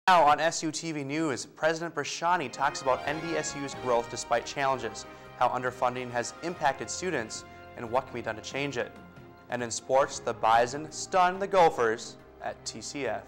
Now on SuTV News, President Brashani talks about NDSU's growth despite challenges, how underfunding has impacted students, and what can be done to change it. And in sports, the Bison stunned the Gophers at TCF.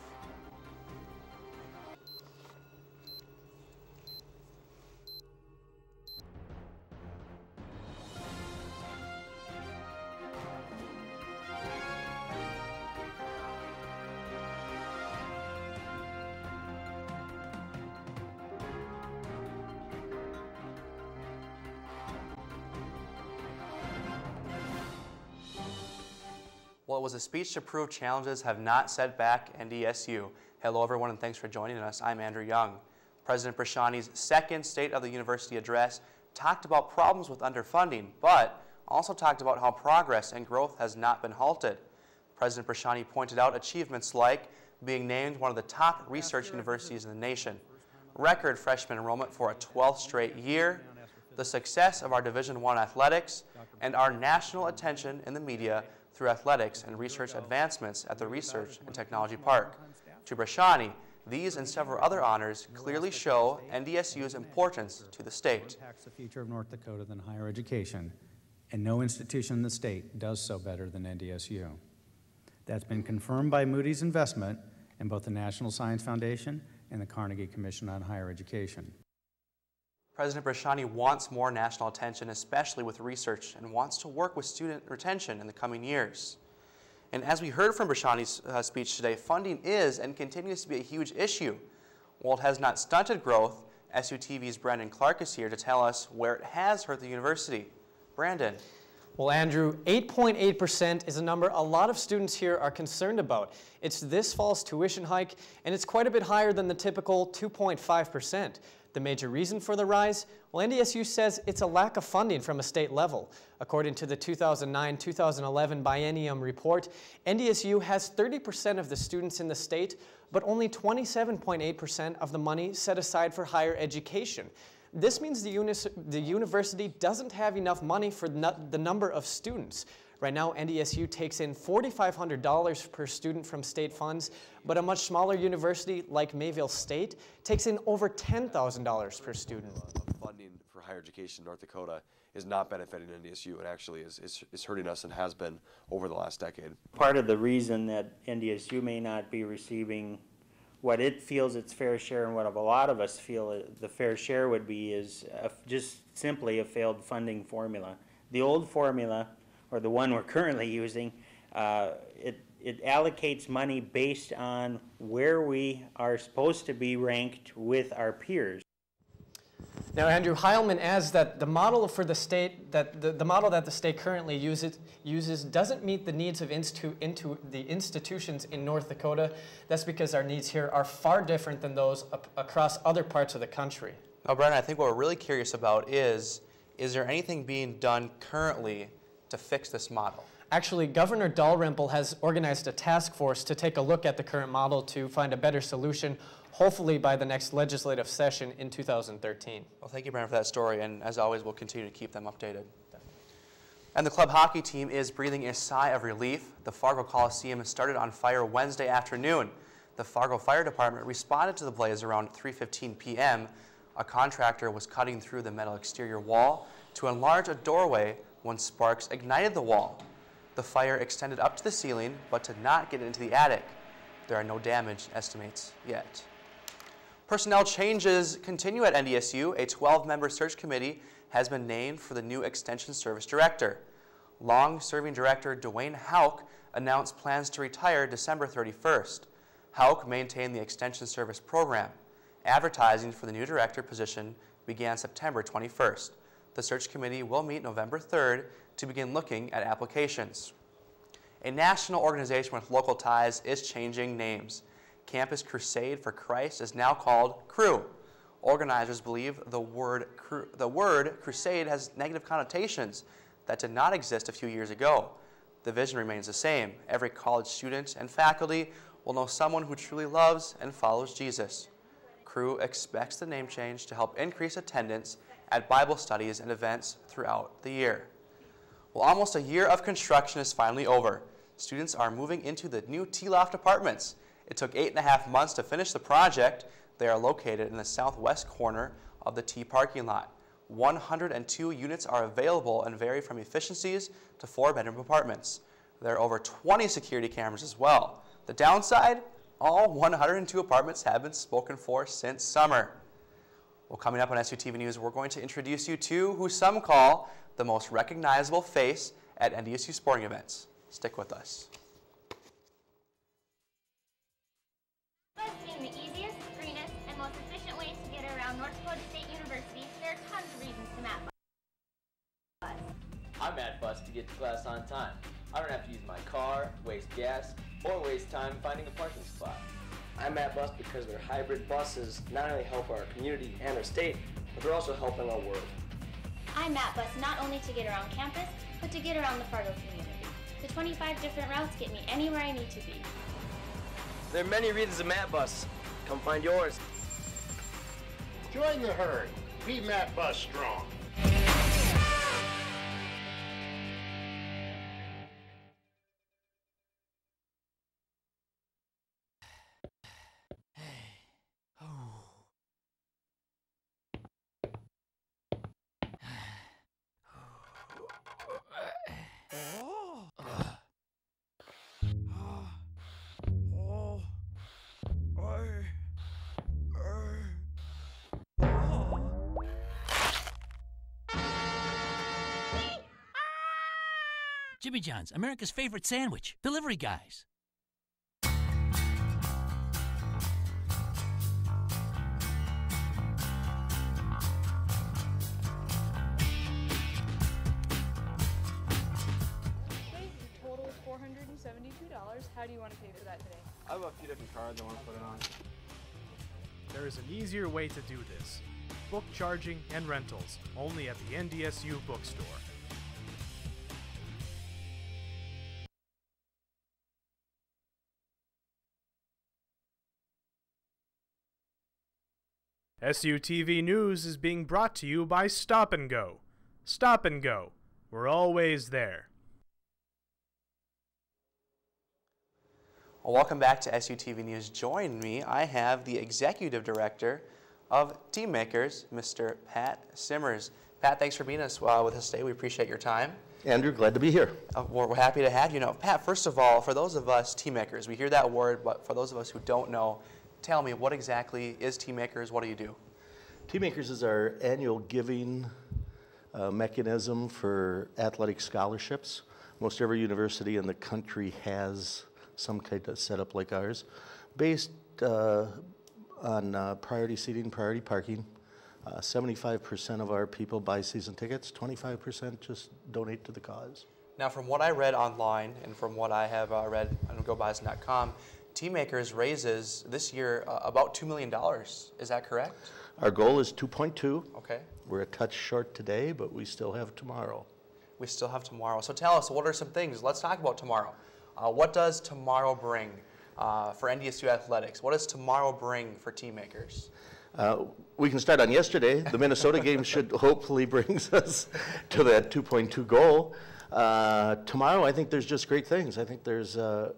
Well, it was a speech to prove challenges have not set back NDSU. Hello everyone and thanks for joining us. I'm Andrew Young. President Brashani's second State of the University address talked about problems with underfunding, but also talked about how progress and growth has not been halted. President Brashani pointed out achievements like being named one of the top research universities in the nation, record freshman enrollment for a 12th straight year, the success of our Division I athletics, and our national attention in the media through athletics and research advancements at the Research and Technology Park. To Brashani, these and several other honors clearly show NDSU's importance to the state. Impacts the future of North Dakota than higher education, and no institution in the state does so better than NDSU. That's been confirmed by Moody's investment in both the National Science Foundation and the Carnegie Commission on Higher Education. President Brashani wants more national attention, especially with research, and wants to work with student retention in the coming years. And as we heard from Brashani's speech today, funding is and continues to be a huge issue. While it has not stunted growth, SuTV's Brandon Clark is here to tell us where it has hurt the university. Brandon. Well, Andrew, 8.8% is a number a lot of students here are concerned about. It's this fall's tuition hike, and it's quite a bit higher than the typical 2.5%. The major reason for the rise? Well, NDSU says it's a lack of funding from a state level. According to the 2009-2011 biennium report, NDSU has 30% of the students in the state, but only 27.8% of the money set aside for higher education. This means the university doesn't have enough money for the number of students. Right now, NDSU takes in $4,500 per student from state funds, but a much smaller university like Mayville State takes in over $10,000 per student. Funding for higher education in North Dakota is not benefiting NDSU and actually is hurting us and has been over the last decade. Part of the reason that NDSU may not be receiving what it feels its fair share and what a lot of us feel the fair share would be is just simply a failed funding formula. The old formula, or the one we're currently using, it allocates money based on where we are supposed to be ranked with our peers. Now, Andrew, Heilman adds that the model for the state, the model that the state currently uses doesn't meet the needs of the institutions in North Dakota. That's because our needs here are far different than those across other parts of the country. Now, Brandon, I think what we're really curious about is there anything being done currently to fix this model? Actually, Governor Dalrymple has organized a task force to take a look at the current model to find a better solution, hopefully by the next legislative session in 2013. Well, thank you, Brandon, for that story, and as always, we'll continue to keep them updated. And the club hockey team is breathing a sigh of relief. The Fargo Coliseum started on fire Wednesday afternoon. The Fargo Fire Department responded to the blaze around 3:15 p.m. A contractor was cutting through the metal exterior wall to enlarge a doorway when sparks ignited the wall. The fire extended up to the ceiling, but did not get into the attic. There are no damage estimates yet. Personnel changes continue at NDSU. A 12-member search committee has been named for the new Extension Service Director. Long-serving Director Dwayne Hauk announced plans to retire December 31st. Hauk maintained the Extension Service program. Advertising for the new director position began September 21st. The search committee will meet November 3rd to begin looking at applications. A national organization with local ties is changing names. Campus Crusade for Christ is now called CREW. Organizers believe the word crusade has negative connotations that did not exist a few years ago. The vision remains the same. Every college student and faculty will know someone who truly loves and follows Jesus. CREW expects the name change to help increase attendance at Bible studies and events throughout the year. Well, almost a year of construction is finally over. Students are moving into the new T-Loft apartments. It took 8.5 months to finish the project. They are located in the southwest corner of the T parking lot. 102 units are available and vary from efficiencies to 4-bedroom apartments. There are over 20 security cameras as well. The downside, all 102 apartments have been spoken for since summer. Well, coming up on SuTV News, we're going to introduce you to who some call the most recognizable face at NDSU sporting events. Stick with us. Bus being the easiest, greenest, and most efficient way to get around North Dakota State University, there are tons of reasons to map bus. I'm at bus to get to class on time. I don't have to use my car, waste gas, or waste time finding a parking spot. I'm at bus because their hybrid buses not only help our community and our state, but they're also helping our world. I'm at bus not only to get around campus, but to get around the Fargo community. The 25 different routes get me anywhere I need to be. There are many reasons to Matt Bus. Come find yours. Join the herd. Be Matt Bus strong. Jimmy John's, America's favorite sandwich. Delivery guys. Total is $472. How do you want to pay for that today? I have a few different cards I want to put it on. There is an easier way to do this. Book charging and rentals, only at the NDSU bookstore. SuTV News is being brought to you by Stop and Go. Stop and Go. We're always there. Well, welcome back to SuTV News. Join me. I have the Executive Director of Team Makers, Mr. Pat Simmers. Pat, thanks for being with us today. We appreciate your time. Andrew, glad to be here. We're happy to have you. Now, Pat, first of all, for those of us Team Makers, we hear that word, but for those of us who don't know, tell me, what exactly is Team Makers? What do you do? Team Makers is our annual giving mechanism for athletic scholarships. Most every university in the country has some kind of setup like ours, based on priority seating, priority parking. 75% of our people buy season tickets, 25% just donate to the cause. Now, from what I read online and from what I have read on GoBuys.com, Team Makers raises this year about $2 million. Is that correct? Our goal is 2.2. Okay. We're a touch short today, but we still have tomorrow. We still have tomorrow. So tell us, what are some things? Let's talk about tomorrow. What does tomorrow bring for NDSU athletics? What does tomorrow bring for Team Makers? We can start on yesterday. The Minnesota game should hopefully bring us to that 2.2 goal. Tomorrow, I think there's just great things. I think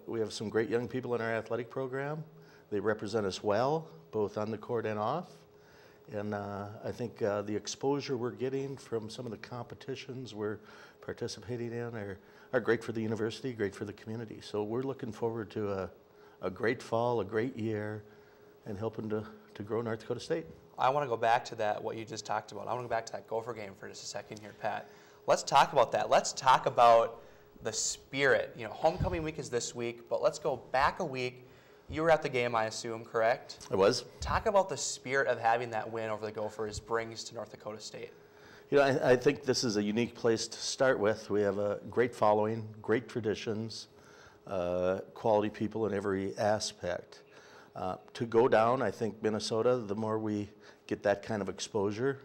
we have some great young people in our athletic program. They represent us well, both on the court and off. And I think the exposure we're getting from some of the competitions we're participating in are great for the university, great for the community. So we're looking forward to a great fall, a great year, and helping to grow North Dakota State. I want to go back to that, what you just talked about. I want to go back to that Gopher game for just a second here, Pat. Let's talk about that. Let's talk about the spirit. You know, homecoming week is this week, but let's go back a week. You were at the game, I assume, correct? I was. Talk about the spirit of having that win over the Gophers brings to North Dakota State. You know, I think this is a unique place to start with. We have a great following, great traditions, quality people in every aspect. To go down, I think Minnesota, the more we get that kind of exposure.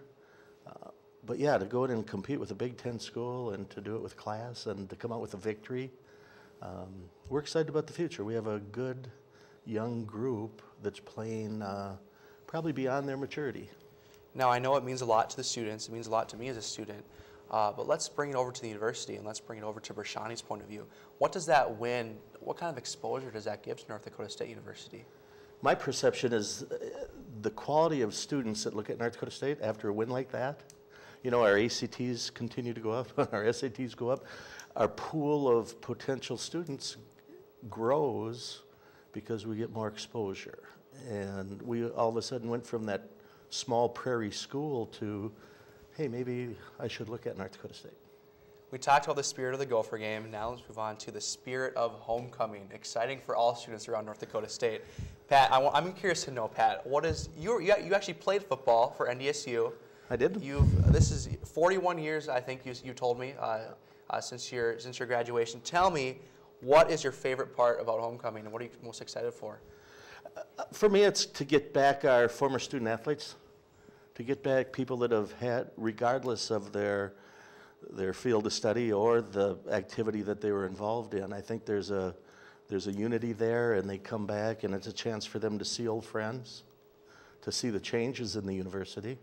But yeah, to go in and compete with a Big Ten school and to do it with class and to come out with a victory, we're excited about the future. We have a good young group that's playing probably beyond their maturity. Now, I know it means a lot to the students. It means a lot to me as a student. But let's bring it over to the university, and let's bring it over to Brashani's point of view. What does that win, what kind of exposure does that give to North Dakota State University? My perception is the quality of students that look at North Dakota State after a win like that. You know, our ACTs continue to go up, our SATs go up. Our pool of potential students grows because we get more exposure. And we all of a sudden went from that small prairie school to, hey, maybe I should look at North Dakota State. We talked about the spirit of the Gopher game. Now let's move on to the spirit of homecoming. Exciting for all students around North Dakota State. Pat, I'm curious to know, Pat, what is you actually played football for NDSU. I did. This is 41 years, I think you told me, since your graduation. Tell me, what is your favorite part about homecoming, and what are you most excited for? For me, it's to get back our former student athletes, to get back people that have had, regardless of their field of study or the activity that they were involved in. I think there's a unity there, and they come back, and it's a chance for them to see old friends, to see the changes in the university,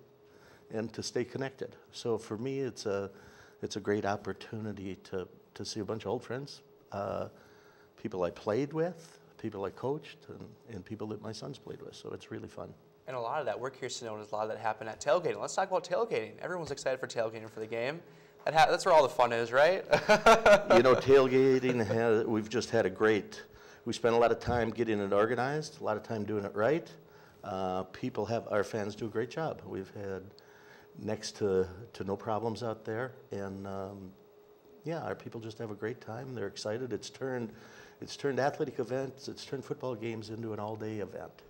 and to stay connected. So for me, it's a great opportunity to see a bunch of old friends, people I played with, people I coached, and people that my sons played with. So it's really fun. And a lot of that, we're curious to know, is a lot of that happened at tailgating. Let's talk about tailgating. Everyone's excited for tailgating for the game. That's where all the fun is, right? You know, tailgating, we've just had we spent a lot of time getting it organized, a lot of time doing it right. Our fans do a great job. We've had next to no problems out there, and yeah, our people just have a great time. They're excited. It's turned athletic events, it's turned football games into an all-day event.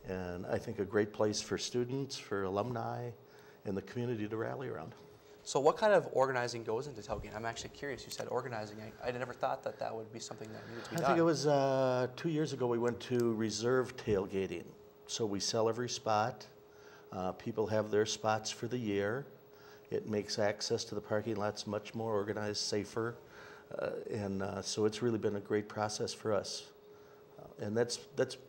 And I think a great place for students, for alumni, and the community to rally around. So what kind of organizing goes into tailgating? I'm actually curious. You said organizing. I never thought that would be something that needed to be done. I think it was 2 years ago we went to reserve tailgating. So we sell every spot. People have their spots for the year. It makes access to the parking lots much more organized, safer. So it's really been a great process for us. And that's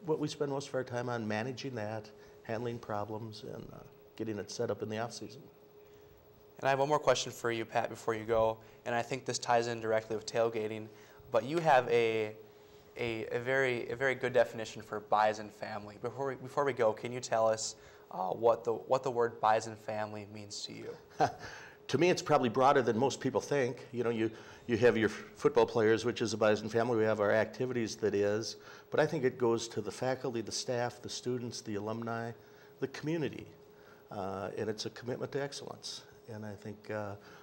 what we spend most of our time on, managing that, handling problems, and getting it set up in the off-season. And I have one more question for you, Pat, before you go, and I think this ties in directly with tailgating, but you have a very good definition for bison family. Before we go, can you tell us what the word bison family means to you? To me, it's probably broader than most people think. You know, you have your football players, which is a bison family. We have our activities, that is. But I think it goes to the faculty, the staff, the students, the alumni, the community. And it's a commitment to excellence. And I think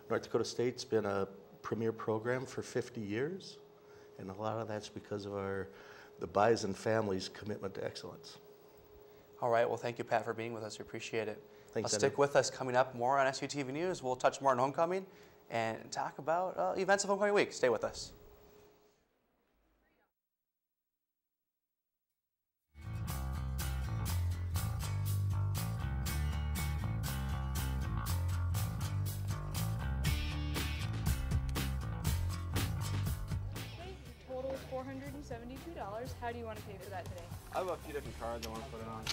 North Dakota State's been a premier program for 50 years. And a lot of that's because of the bison family's commitment to excellence. All right. Well, thank you, Pat, for being with us. We appreciate it. Thanks, Stick with us. Coming up, more on SuTV News. We'll touch more on homecoming and talk about events of homecoming week. Stay with us. Okay, your total is $472. How do you want to pay for that today? I have a few different cards I want to put it on.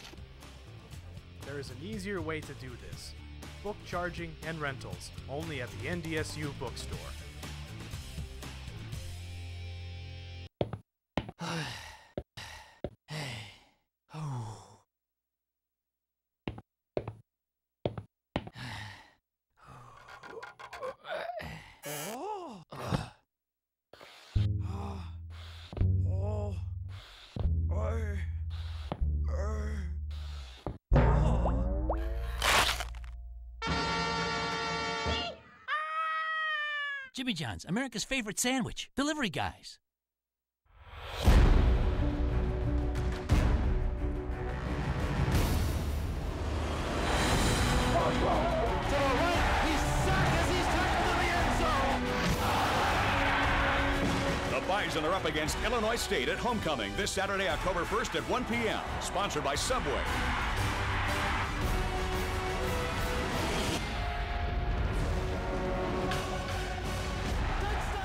There is an easier way to do this. Book charging and rentals, only at the NDSU bookstore. Jimmy John's, America's favorite sandwich. Delivery guys. The Bison are up against Illinois State at homecoming this Saturday, October 1st at 1 p.m. Sponsored by Subway.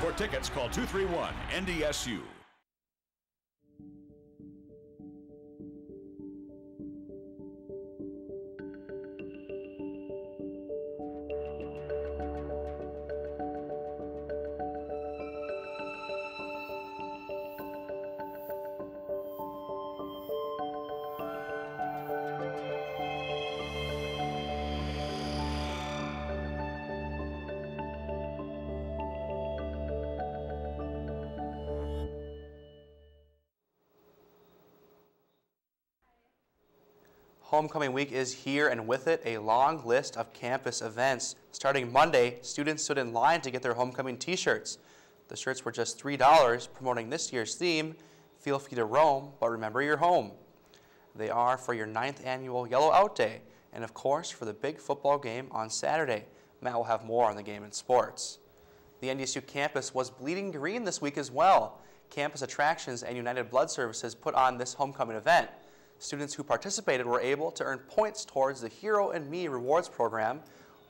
For tickets, call 231-NDSU. Homecoming week is here, and with it, a long list of campus events. Starting Monday, students stood in line to get their homecoming t-shirts. The shirts were just $3, promoting this year's theme, Feel Free to Roam, but remember your home. They are for your 9th annual Yellow Out Day, and of course for the big football game on Saturday. Matt will have more on the game in sports. The NDSU campus was bleeding green this week as well. Campus Attractions and United Blood Services put on this homecoming event. Students who participated were able to earn points towards the Hero and Me Rewards program,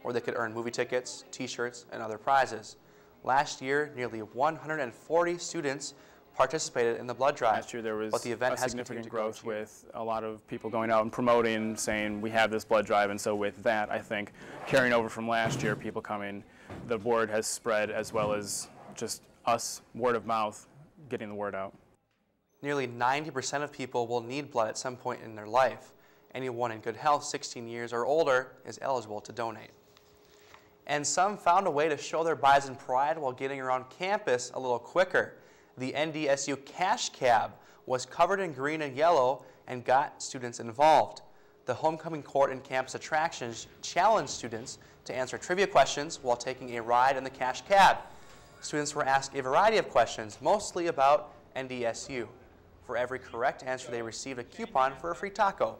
where they could earn movie tickets, t-shirts, and other prizes. Last year, nearly 140 students participated in the blood drive. Last year there was but the event a has significant growth with a lot of people going out and promoting, saying we have this blood drive, and so with that, I think, carrying over from last year, people coming, the word has spread, as well as just us, word of mouth, getting the word out. Nearly 90% of people will need blood at some point in their life. Anyone in good health 16 years or older is eligible to donate. And some found a way to show their Bison pride while getting around campus a little quicker. The NDSU Cash Cab was covered in green and yellow and got students involved. The Homecoming Court and Campus Attractions challenged students to answer trivia questions while taking a ride in the Cash Cab. Students were asked a variety of questions, mostly about NDSU. For every correct answer, they received a coupon for a free taco.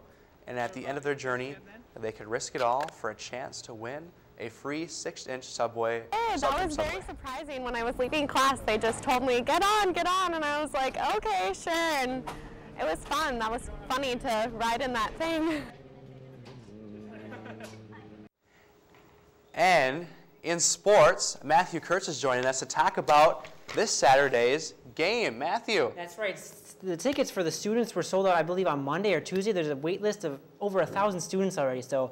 And at the end of their journey, they could risk it all for a chance to win a free 6-inch Subway. Hey, that was very surprising. When I was leaving class, they just told me, get on, and I was like, okay, sure, and it was fun. That was funny to ride in that thing. And in sports, Matthew Kurtz is joining us to talk about this Saturday's game. Matthew. That's right. The tickets for the students were sold out, I believe, on Monday or Tuesday. There's a wait list of over 1,000 students already. So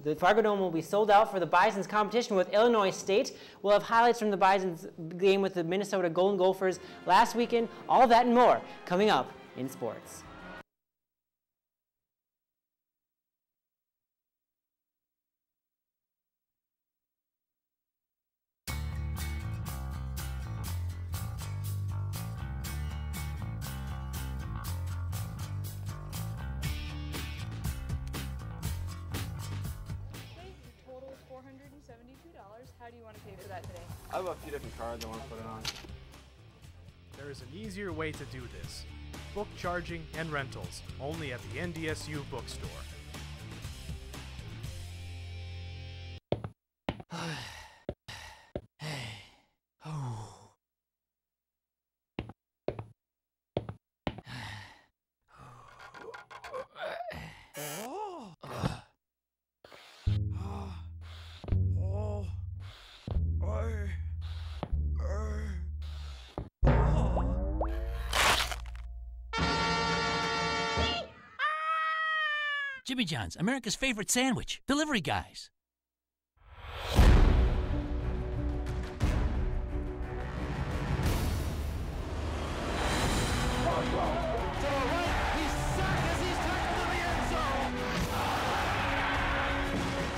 the Fargo Dome will be sold out for the Bison's competition with Illinois State. We'll have highlights from the Bison's game with the Minnesota Golden Gophers last weekend. All that and more coming up in sports. How do you want to pay for that today? I have a few different cards I want to put it on. There is an easier way to do this. Book charging and rentals, only at the NDSU bookstore. Jimmy John's, America's favorite sandwich. Delivery guys.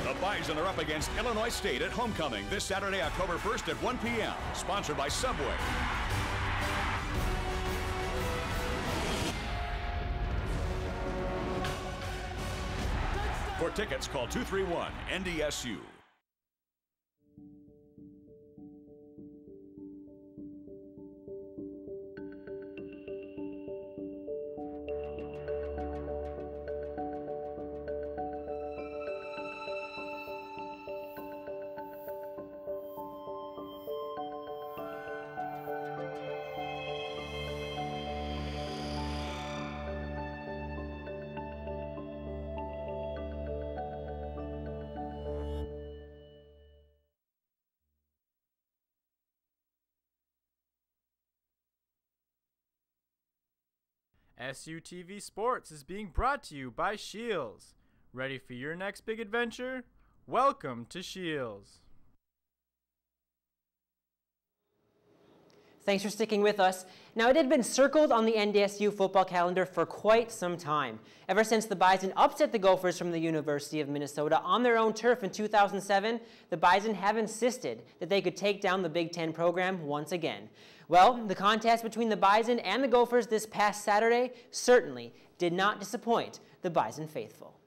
The Bison are up against Illinois State at homecoming this Saturday, October 1st at 1 p.m. Sponsored by Subway. For tickets, call 231-NDSU. SuTV Sports is being brought to you by Shields. Ready for your next big adventure? Welcome to Shields. Thanks for sticking with us. Now, it had been circled on the NDSU football calendar for quite some time. Ever since the Bison upset the Gophers from the University of Minnesota on their own turf in 2007, the Bison have insisted that they could take down the Big Ten program once again. Well, the contest between the Bison and the Gophers this past Saturday certainly did not disappoint the Bison faithful.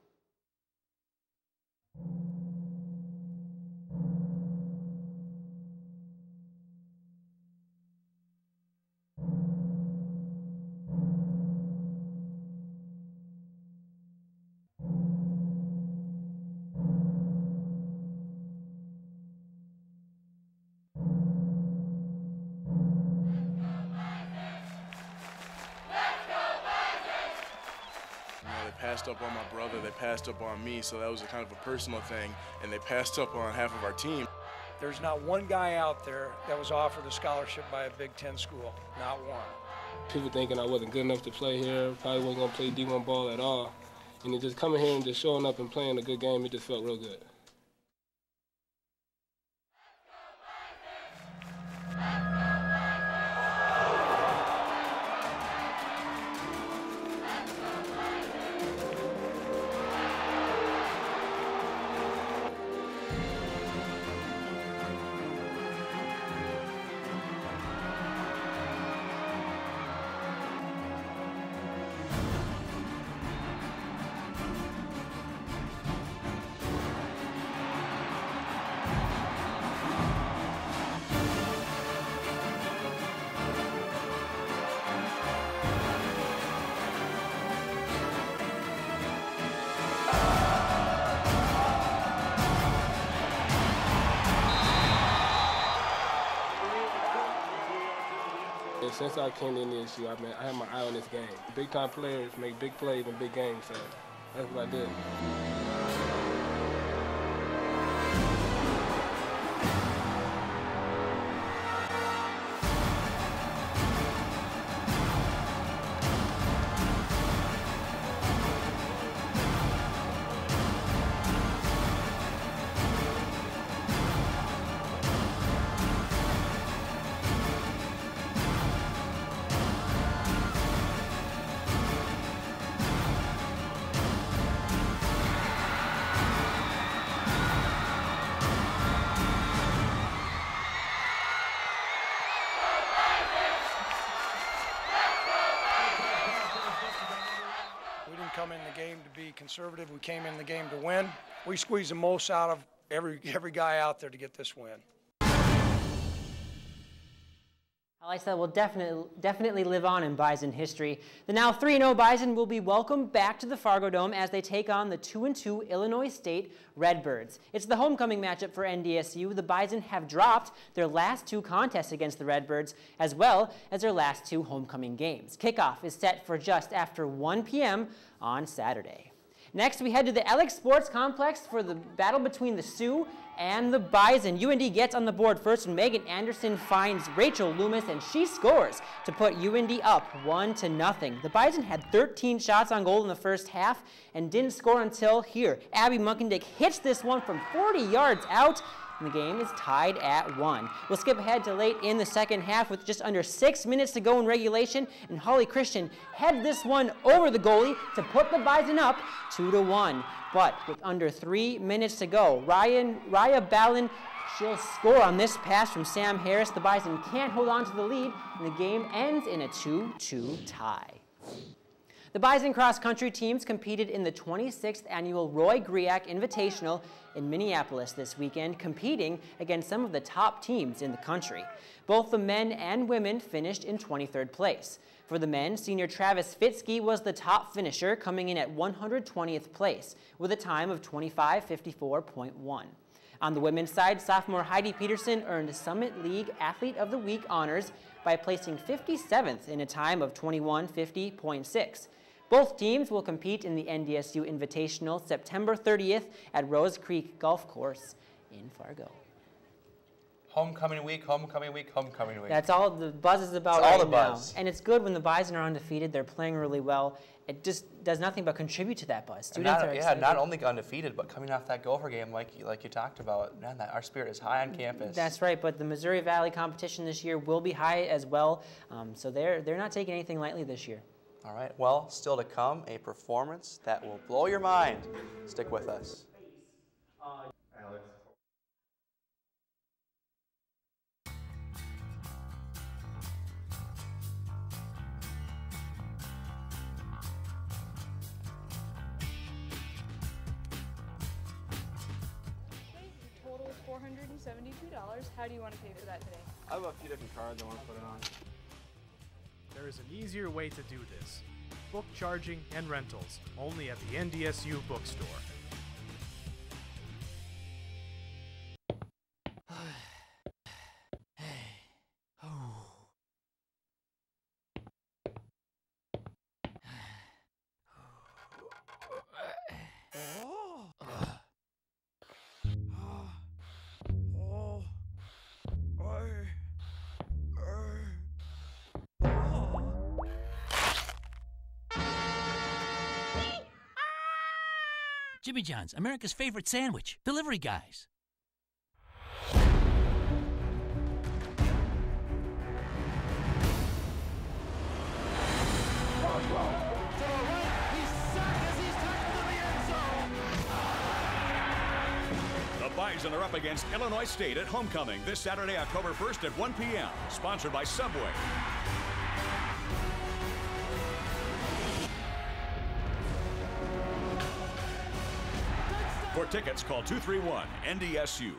passed up on my brother, they passed up on me, so that was a kind of a personal thing, and they passed up on half of our team. There's not one guy out there that was offered a scholarship by a Big Ten school, not one. People thinking I wasn't good enough to play here, probably wasn't going to play D1 ball at all. And then just coming here and just showing up and playing a good game, it just felt real good. Since I came to NDSU, I had my eye on this game. Big-time players make big plays in big games, so that's what I did. Come in the game to be conservative. We came in the game to win. We squeezed the most out of every guy out there to get this win. Highlights that will definitely live on in Bison history. The now 3-0 Bison will be welcomed back to the Fargo Dome as they take on the 2-2 Illinois State Redbirds. It's the homecoming matchup for NDSU. The Bison have dropped their last 2 contests against the Redbirds, as well as their last 2 homecoming games. Kickoff is set for just after 1 p.m. on Saturday. Next, we head to the Alex Sports Complex for the battle between the Sioux and the Bison. UND gets on the board first, and Megan Anderson finds Rachel Loomis, and she scores to put UND up 1-0. The Bison had 13 shots on goal in the first half and didn't score until here. Abby Munkendick hits this one from 40 yards out, and the game is tied at 1. We'll skip ahead to late in the second half with just under 6 minutes to go in regulation, and Holly Christian heads this one over the goalie to put the Bison up 2-1. But with under 3 minutes to go, Raya Ballin, she'll score on this pass from Sam Harris. The Bison can't hold on to the lead, and the game ends in a 2-2 tie. The Bison cross-country teams competed in the 26th annual Roy Griak Invitational in Minneapolis this weekend, competing against some of the top teams in the country. Both the men and women finished in 23rd place. For the men, senior Travis Fitzke was the top finisher, coming in at 120th place with a time of 25:54.1. On the women's side, sophomore Heidi Peterson earned Summit League Athlete of the Week honors by placing 57th in a time of 21:50.6. Both teams will compete in the NDSU Invitational September 30th at Rose Creek Golf Course in Fargo. Homecoming week, homecoming week, homecoming week. That's all the buzz is about right now. And it's good when the Bison are undefeated. They're playing really well. It just does nothing but contribute to that buzz. Students are excited. Not only undefeated, but coming off that Gopher game like you talked about. Man, our spirit is high on campus. That's right, but the Missouri Valley competition this year will be high as well. So they're not taking anything lightly this year. All right, well, still to come, a performance that will blow your mind. Stick with us. Alex. Total is $472. How do you want to pay for that today? I have a few different cards I want to put it on. There is an easier way to do this. Book charging and rentals, only at the NDSU bookstore. Jimmy John's, America's favorite sandwich. Delivery guys. The Bison are up against Illinois State at homecoming this Saturday, October 1st at 1 p.m. Sponsored by Subway. For tickets, call 231-NDSU.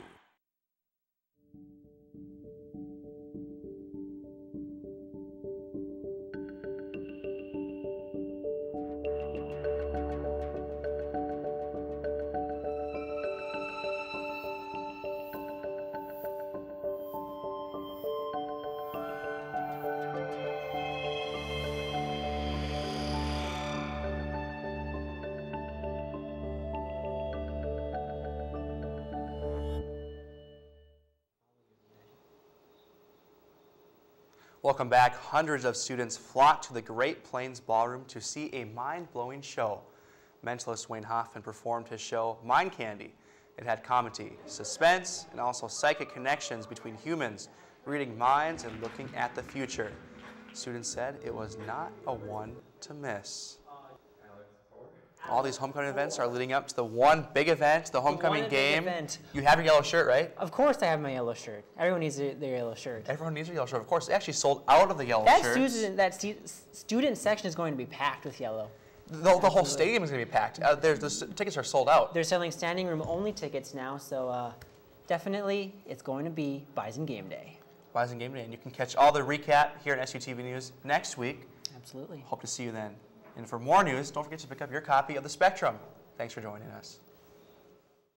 Welcome back. Hundreds of students flocked to the Great Plains Ballroom to see a mind-blowing show. Mentalist Wayne Hoffman performed his show, Mind Candy. It had comedy, suspense, and also psychic connections between humans, reading minds and looking at the future. Students said it was not a one to miss. All these homecoming events are leading up to the one big event, the homecoming game. You have your yellow shirt, right? Of course I have my yellow shirt. Everyone needs their yellow shirt. Everyone needs their yellow shirt. Of course, they actually sold out of the yellow shirts. That student section is going to be packed with yellow. The whole stadium is going to be packed. The tickets are sold out. They're selling standing room only tickets now, so definitely it's going to be Bison Game Day. Bison Game Day, and you can catch all the recap here at SuTV News next week. Absolutely. Hope to see you then. And for more news, don't forget to pick up your copy of The Spectrum. Thanks for joining us.